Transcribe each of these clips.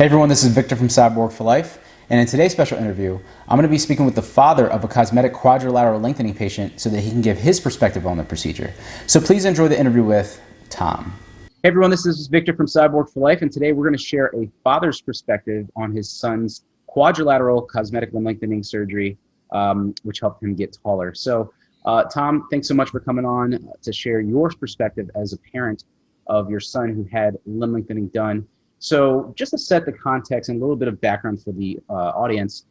Hey everyone, this is Victor from Cyborg for Life, and in today's special interview, I'm going to be speaking with the father of a cosmetic quadrilateral lengthening patient so that he can give his perspective on the procedure. So please enjoy the interview with Tom. Hey everyone, this is Victor from Cyborg for Life, and today we're going to share a father's perspective on his son's quadrilateral cosmetic limb lengthening surgery, which helped him get taller. So Tom, thanks so much for coming on to share your perspective as a parent of your son who had limb lengthening done. So just to set the context and a little bit of background for the audience,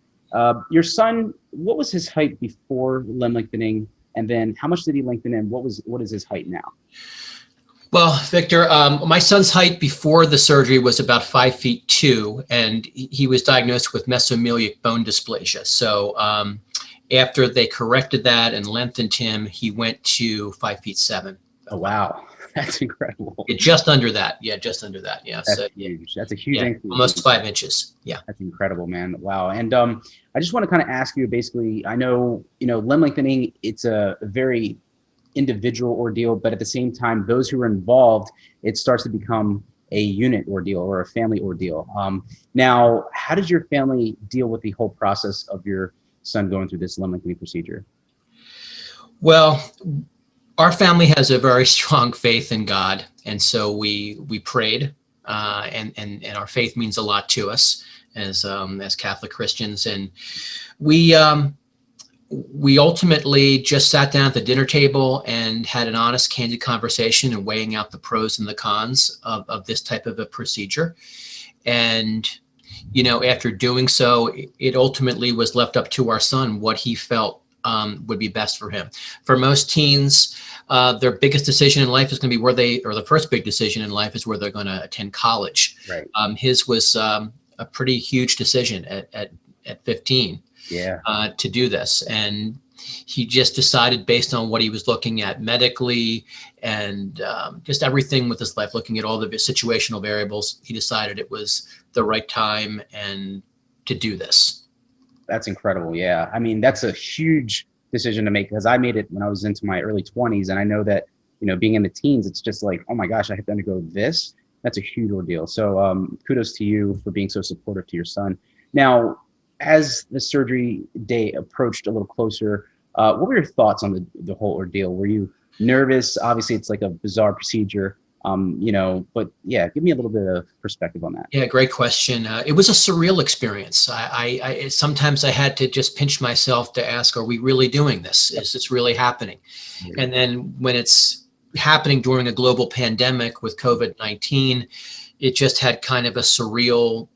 your son, what was his height before limb lengthening? And then how much did he lengthen and what is his height now? Well, Victor, my son's height before the surgery was about 5'2", and he was diagnosed with mesomelic bone dysplasia. So after they corrected that and lengthened him, he went to 5'7". Oh, wow. That's incredible. Just under that. Yeah, just under that. Yeah. That's huge. That's a huge increase. Almost 5 inches. Yeah. That's incredible, man. Wow. And I just want to kind of ask you, basically, I know, limb lengthening, it's a very individual ordeal, but at the same time, those who are involved, it starts to become a unit ordeal or a family ordeal. Now, how did your family deal with the whole process of your son going through this limb lengthening procedure? Well, our family has a very strong faith in God, and so we prayed, and our faith means a lot to us as Catholic Christians, and we ultimately just sat down at the dinner table and had an honest, candid conversation and weighing out the pros and the cons of this type of a procedure. And after doing so, it ultimately was left up to our son what he felt would be best for him. For most teens, their biggest decision in life is going to be the first big decision in life is where they're going to attend college. Right. His was a pretty huge decision at 15. Yeah. To do this, and he just decided based on what he was looking at medically and just everything with his life, looking at all the situational variables, he decided it was the right time and to do this. That's incredible. Yeah. I mean, that's a huge decision to make because I made it when I was into my early 20s. And I know that, being in the teens, it's just like, oh my gosh, I have to undergo this. That's a huge ordeal. So kudos to you for being so supportive to your son. Now, as the surgery day approached a little closer, what were your thoughts on the whole ordeal? Were you nervous? Obviously, it's like a bizarre procedure. But yeah, give me a little bit of perspective on that. Yeah, great question. It was a surreal experience. I sometimes I had to just pinch myself to ask, are we really doing this? Is this really happening? Yeah. And then when it's happening during a global pandemic with COVID-19, it just had kind of a surreal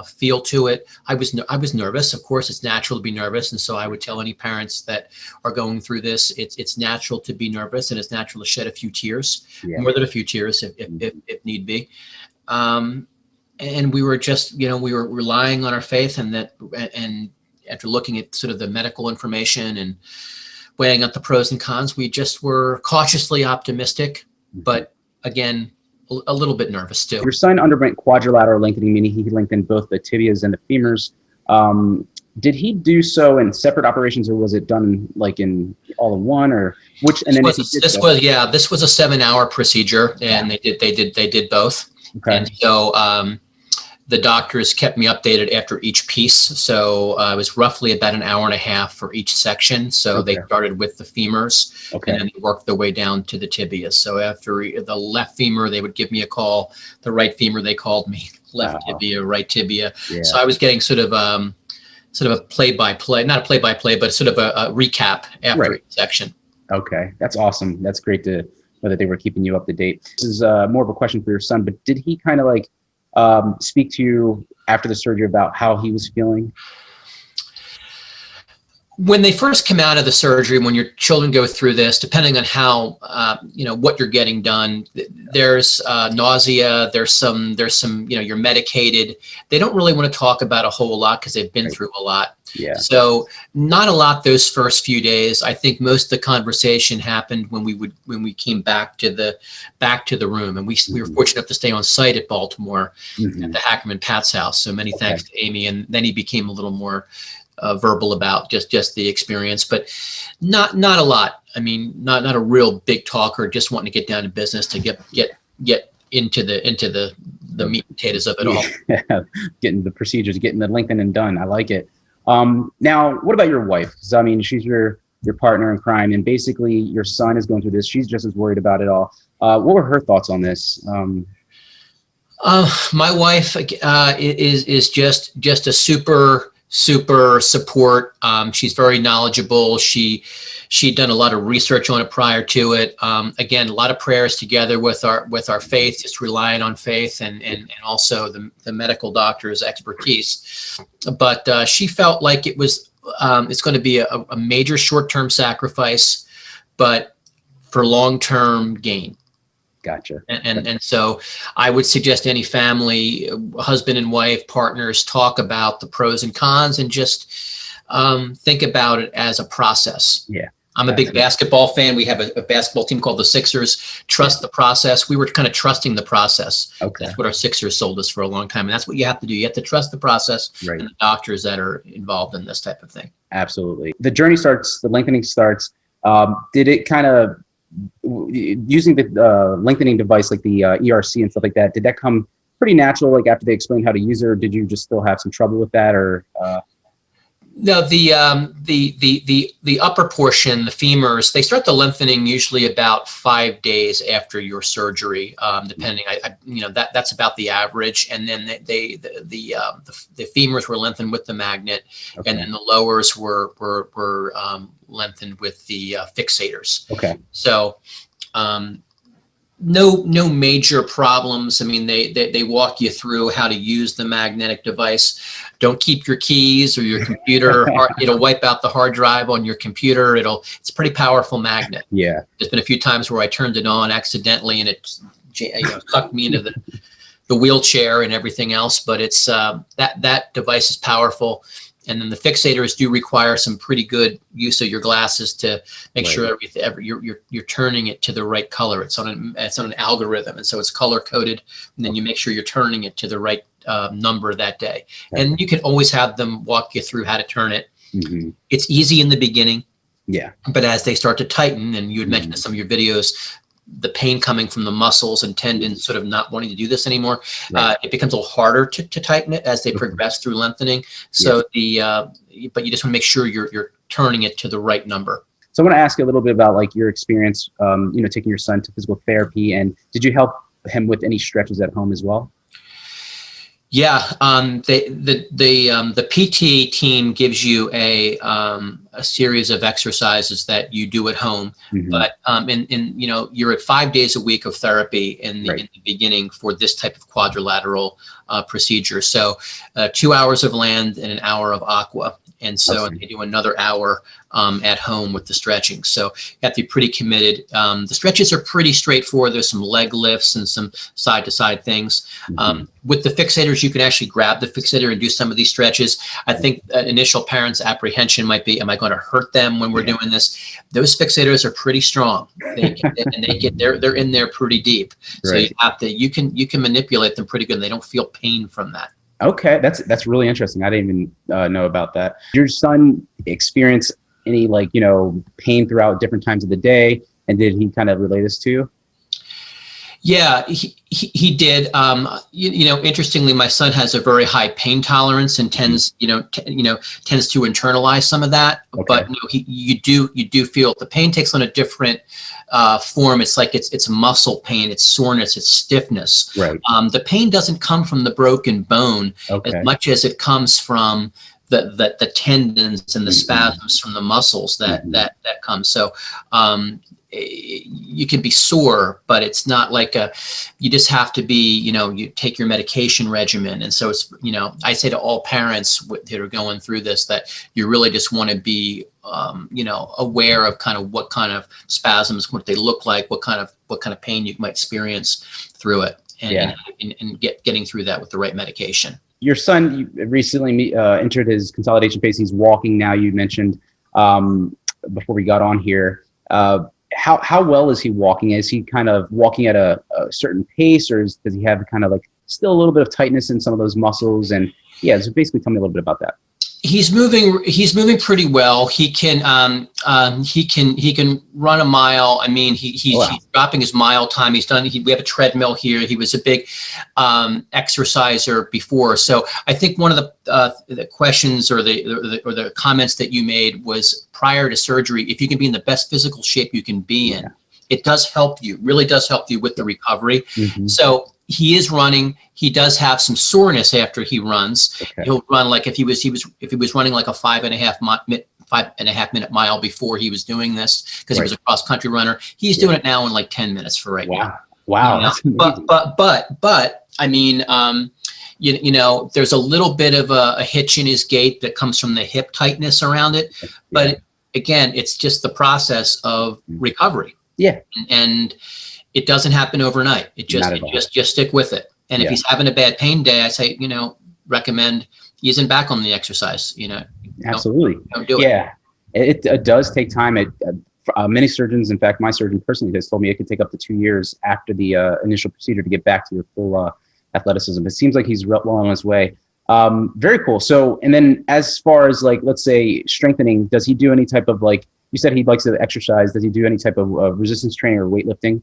feel to it. I was nervous. Of course, it's natural to be nervous. And so I would tell any parents that are going through this, it's natural to be nervous and it's natural to shed a few tears, more than a few tears if need be. And we were just, we were relying on our faith and after looking at sort of the medical information and weighing up the pros and cons, we just were cautiously optimistic, but again, a little bit nervous too. Your son underwent quadrilateral lengthening, meaning he lengthened both the tibias and the femurs. Did he do so in separate operations, or was it done like in all in one, or which? And then this was a 7-hour procedure, and they did both. Okay. And so the doctors kept me updated after each piece. So it was roughly about an hour and a half for each section. So they started with the femurs, and then they worked their way down to the tibias. So after the left femur, they would give me a call. The right femur, they called me left tibia, right tibia. Yeah. So I was getting sort of a play-by-play, not a play-by-play, but sort of a recap after each section. Okay, that's awesome. That's great to know that they were keeping you up to date. This is more of a question for your son, but did he kind of like speak to you after the surgery about how he was feeling? When they first come out of the surgery, when your children go through this, depending on how, what you're getting done, there's nausea, there's some, you're medicated. They don't really want to talk about a whole lot because they've been through a lot. Yeah. So not a lot those first few days. I think most of the conversation happened when we came back to the room, and we were fortunate enough to stay on site at Baltimore at the Hackerman Pat's house. So many thanks to Amy, and then he became a little more verbal about just the experience, but not a lot. I mean, not a real big talker, just wanting to get down to business to get into the the meat and potatoes of it all. Yeah, getting the procedures, getting the lengthening done. I like it. Now, what about your wife? Because I mean, she's your partner in crime, and basically your son is going through this. She's just as worried about it all. What were her thoughts on this? My wife is just a super support. She's very knowledgeable. She'd done a lot of research on it prior to it. Again, a lot of prayers together with our faith, just relying on faith and also the medical doctor's expertise. But she felt like it's going to be a major short-term sacrifice, but for long-term gain. Gotcha. And so I would suggest any family, husband and wife, partners, talk about the pros and cons and just think about it as a process. Yeah. I'm a big basketball fan. We have a basketball team called the Sixers. Trust the process. We were kind of trusting the process. Okay. That's what our Sixers sold us for a long time. And that's what you have to do. You have to trust the process and the doctors that are involved in this type of thing. Absolutely. The journey starts, the lengthening starts. Did it kind of, using the lengthening device like the ERC and stuff like that, did that come pretty natural, like after they explained how to use it, or did you just still have some trouble with that, or No, the upper portion, the femurs, they start the lengthening usually about 5 days after your surgery, depending. That's about the average. And then the femurs were lengthened with the magnet, and then the lowers were lengthened with the fixators. Okay. So no major problems. I mean, they walk you through how to use the magnetic device. Don't keep your keys or your computer. It'll wipe out the hard drive on your computer. It's a pretty powerful magnet. Yeah. There's been a few times where I turned it on accidentally and it sucked me into the wheelchair and everything else. But it's that device is powerful. And then the fixators do require some pretty good use of your glasses to make sure you're turning it to the right color. It's on an algorithm, and so it's color coded. And then you make sure you're turning it to the right number that day. And you can always have them walk you through how to turn it. Mm-hmm. It's easy in the beginning. Yeah. But as they start to tighten, and you had mentioned in some of your videos, the pain coming from the muscles and tendons sort of not wanting to do this anymore, it becomes a little harder to tighten it as they progress through lengthening. So but you just want to make sure you're turning it to the right number. So I want to ask you a little bit about like your experience, taking your son to physical therapy, and did you help him with any stretches at home as well? Yeah, the PT team gives you a series of exercises that you do at home, but you're at 5 days a week of therapy in the beginning for this type of quadrilateral procedure. So 2 hours of land and an hour of aqua. And so they do another hour at home with the stretching. So you have to be pretty committed. The stretches are pretty straightforward. There's some leg lifts and some side to side things. With the fixators, you can actually grab the fixator and do some of these stretches. I think initial parents' apprehension might be, am I going to hurt them when we're doing this? Those fixators are pretty strong. They're in there pretty deep. So you can manipulate them pretty good. And they don't feel pain from that. Okay, that's really interesting. I didn't even know about that. Your son experience any pain throughout different times of the day, and did he kind of relay this to you? Yeah, he did. Interestingly, my son has a very high pain tolerance and tends to internalize some of that. Okay. But you do feel the pain takes on a different form. It's like it's muscle pain, it's soreness, it's stiffness. Right. The pain doesn't come from the broken bone as much as it comes from the tendons and the spasms from the muscles that come. So you can be sore, but it's not like you just have to be, you take your medication regimen. And so it's, I say to all parents that are going through this, that you really just want to be, aware of kind of what kind of spasms, what they look like, what kind of pain you might experience through it, and getting through that with the right medication. Your son recently entered his consolidation phase. He's walking now, you mentioned before we got on here. How well is he walking? Is he kind of walking at a certain pace, or does he have kind of like still a little bit of tightness in some of those muscles? And so basically tell me a little bit about that. He's moving pretty well. He can run a mile. I mean, he's dropping his mile time. He's done. We have a treadmill here. He was a big exerciser before. So I think one of the questions or the comments that you made was prior to surgery. If you can be in the best physical shape you can be in, it does help you. Really does help you with the recovery. So he is running. He does have some soreness after he runs. He'll run like if he was running like a 5.5 minute mile before he was doing this, because he was a cross country runner. He's doing it now in like 10 minutes for right now. Wow. You know? But I mean, you know, there's a little bit of a hitch in his gait that comes from the hip tightness around it. But again, it's just the process of recovery. And it doesn't happen overnight. It just stick with it. And if he's having a bad pain day, I say, you know, recommend easing back on the exercise. You know, absolutely. Don't do it. It does take time. Many surgeons, in fact, my surgeon personally has told me it could take up to 2 years after the initial procedure to get back to your full athleticism. It seems like he's well on his way. Very cool. So, and then as far as like, let's say strengthening, does he do any type of like, you said he likes to exercise. Does he do any type of resistance training or weightlifting?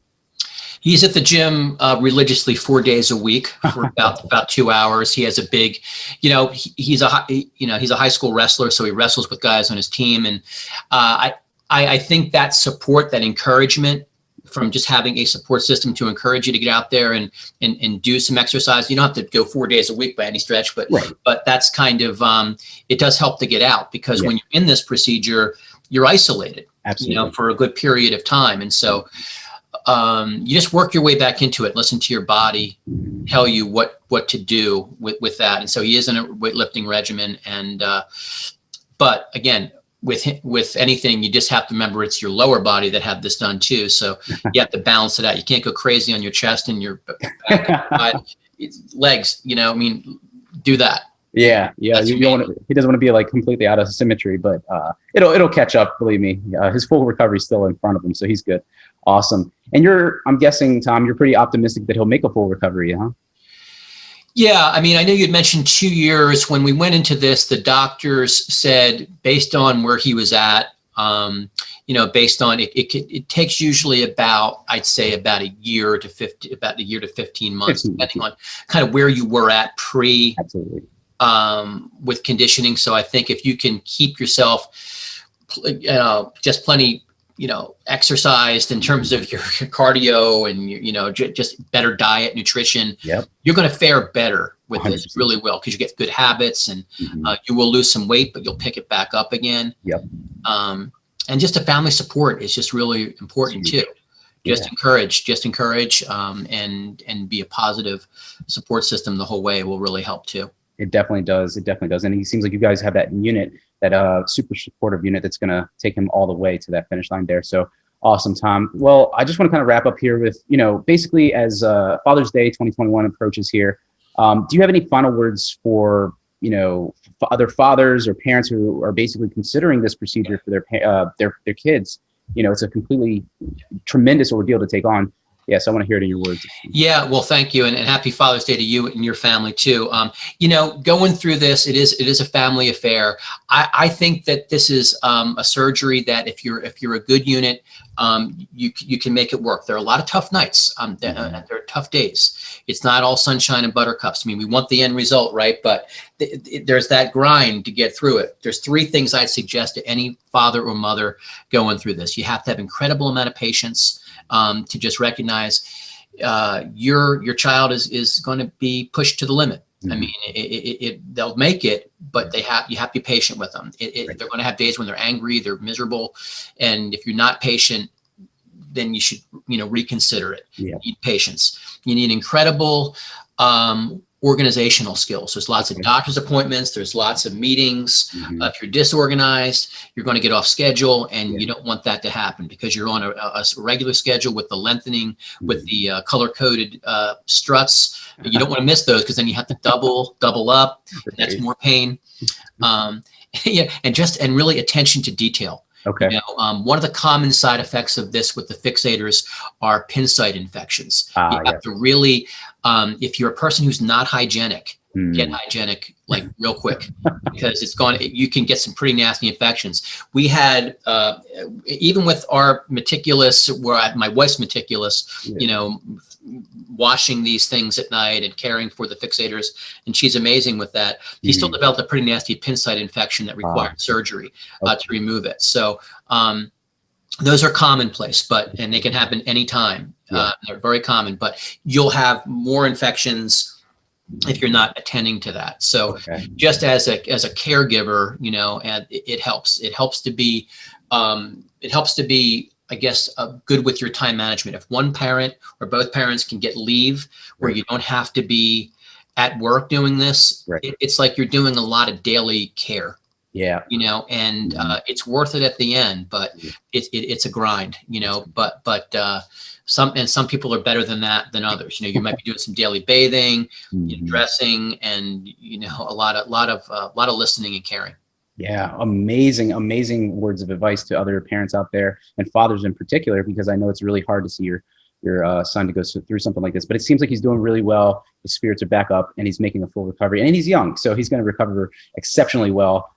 He's at the gym religiously 4 days a week for about 2 hours. He has a big, you know, he's a high school wrestler, so he wrestles with guys on his team. And I think that support, that encouragement from just having a support system to encourage you to get out there and do some exercise. You don't have to go 4 days a week by any stretch, but that's kind of, it does help to get out, because when you're in this procedure, you're isolated, you know, for a good period of time. And so you just work your way back into it, listen to your body tell you what to do with that. And so he is in a weightlifting regimen. And but again, with anything, you just have to remember it's your lower body that have this done too. So you have to balance it out. You can't go crazy on your chest and your back, legs, you know, I mean, do that. Yeah. He doesn't want to be like completely out of symmetry, but it'll catch up. Believe me, his full recovery is still in front of him, so he's good. Awesome. And I'm guessing, Tom, you're pretty optimistic that he'll make a full recovery, huh? Yeah, I mean, I know you'd mentioned 2 years. When we went into this, the doctors said, based on where he was at, you know, based on it takes usually about, I'd say about a year to 15 months, depending on kind of where you were at pre. Absolutely. With conditioning. So I think if you can keep yourself, just plenty, you know, exercised in terms of your cardio and, you know, just better diet, nutrition, you're going to fare better with 100%. This really well, because you get good habits and you will lose some weight, but you'll pick it back up again. And just a family support is just really important too. Just encourage, and be a positive support system the whole way will really help too. It definitely does. And he seems like you guys have that unit, that super supportive unit that's going to take him all the way to that finish line there. So awesome, Tom. Well, I just want to kind of wrap up here with, you know, basically as Father's Day 2021 approaches here, do you have any final words for, you know, other fathers or parents who are basically considering this procedure for their kids? You know, it's a completely tremendous ordeal to take on. Yes, I want to hear it in your words. Yeah, well, thank you, and happy Father's Day to you and your family too. You know, going through this, it is a family affair. I think that this is a surgery that if you're a good unit, you can make it work. There are a lot of tough nights. There are tough days. It's not all sunshine and buttercups. I mean, we want the end result, right? But there's that grind to get through it. There's 3 things I'd suggest to any father or mother going through this. You have to have incredible amount of patience. To just recognize your child is going to be pushed to the limit. I mean, they'll make it, but you have to be patient with them. They're going to have days when they're angry, they're miserable, and if you're not patient, then you should, you know, reconsider it. You need patience. You need incredible organizational skills. There's lots of doctor's appointments. There's lots of meetings. If you're disorganized, you're going to get off schedule, and you don't want that to happen, because you're on a regular schedule with the lengthening, with the color-coded struts. You don't want to miss those, because then you have to double up. And that's more pain. And really attention to detail. Okay. You know, one of the common side effects of this with the fixators are pin site infections. You have to really, if you're a person who's not hygienic, get hygienic like real quick, because it's gone. You can get some pretty nasty infections. We had, even with our meticulous, my wife's meticulous, washing these things at night and caring for the fixators, and she's amazing with that. He still developed a pretty nasty pin site infection that required surgery to remove it. So those are commonplace, and they can happen anytime. They're very common, but you'll have more infections if you're not attending to that. So just as a caregiver, and it helps to be, I guess, good with your time management. If one parent or both parents can get leave where you don't have to be at work doing this, it's like you're doing a lot of daily care. And it's worth it at the end, but it's a grind, but some people are better than others. You might be doing some daily bathing, dressing, and a lot of listening and caring. Yeah, amazing words of advice to other parents out there, and fathers in particular, because I know it's really hard to see your son to go through something like this. But it seems like he's doing really well. His spirits are back up, and he's making a full recovery. And he's young, so he's going to recover exceptionally well,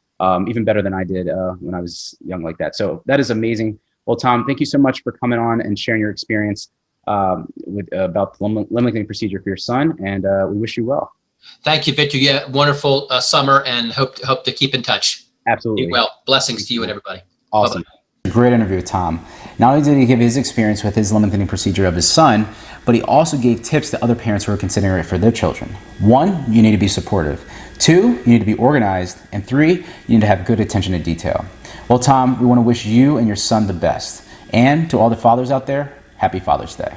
even better than I did when I was young like that. So that is amazing. Well, Tom, thank you so much for coming on and sharing your experience about the limb lengthening procedure for your son, and we wish you well. Thank you, Victor. Yeah, wonderful summer, and hope to keep in touch. Absolutely. Be well. Blessings to you and everybody. Awesome. Bye-bye. Great interview with Tom. Not only did he give his experience with his limb lengthening procedure of his son, but he also gave tips to other parents who are considering it for their children. 1, you need to be supportive. 2, you need to be organized. And 3, you need to have good attention to detail. Well, Tom, we want to wish you and your son the best. And to all the fathers out there, happy Father's Day.